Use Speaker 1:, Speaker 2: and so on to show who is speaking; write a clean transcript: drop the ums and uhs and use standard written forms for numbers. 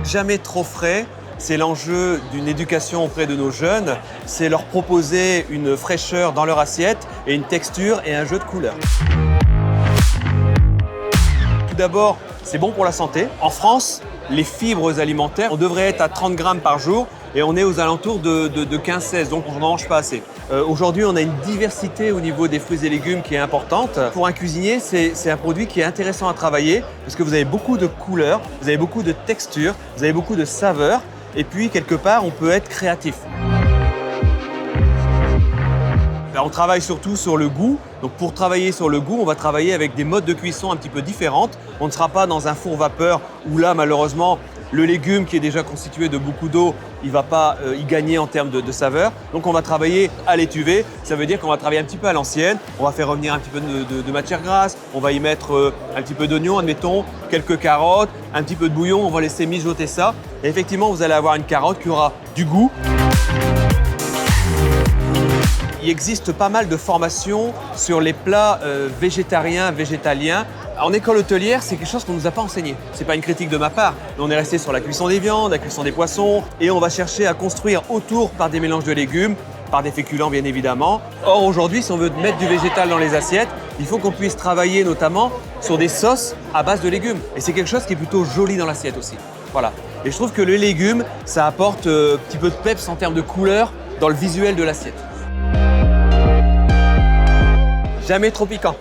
Speaker 1: Jamais trop frais. C'est l'enjeu d'une éducation auprès de nos jeunes. C'est leur proposer une fraîcheur dans leur assiette et une texture et un jeu de couleurs. Tout d'abord, c'est bon pour la santé. En France, les fibres alimentaires, on devrait être à 30 grammes par jour et on est aux alentours de 15-16, donc on n'en mange pas assez. Aujourd'hui, on a une diversité au niveau des fruits et légumes qui est importante. Pour un cuisinier, c'est un produit qui est intéressant à travailler parce que vous avez beaucoup de couleurs, vous avez beaucoup de textures, vous avez beaucoup de saveurs et puis quelque part, on peut être créatif. On travaille surtout sur le goût. Donc pour travailler sur le goût, on va travailler avec des modes de cuisson un petit peu différentes. On ne sera pas dans un four vapeur où là, malheureusement, le légume qui est déjà constitué de beaucoup d'eau, il ne va pas y gagner en termes de saveur. Donc on va travailler à l'étuvée. Ça veut dire qu'on va travailler un petit peu à l'ancienne. On va faire revenir un petit peu de matière grasse. On va y mettre un petit peu d'oignon, admettons, quelques carottes, un petit peu de bouillon. On va laisser mijoter ça. Et effectivement, vous allez avoir une carotte qui aura du goût. Il existe pas mal de formations sur les plats végétariens, végétaliens. En école hôtelière, c'est quelque chose qu'on ne nous a pas enseigné. Ce n'est pas une critique de ma part, mais on est resté sur la cuisson des viandes, la cuisson des poissons, et on va chercher à construire autour par des mélanges de légumes, par des féculents bien évidemment. Or aujourd'hui, si on veut mettre du végétal dans les assiettes, il faut qu'on puisse travailler notamment sur des sauces à base de légumes. Et c'est quelque chose qui est plutôt joli dans l'assiette aussi. Voilà. Et je trouve que les légumes, ça apporte un petit peu de peps en termes de couleur dans le visuel de l'assiette. Jamais trop piquant.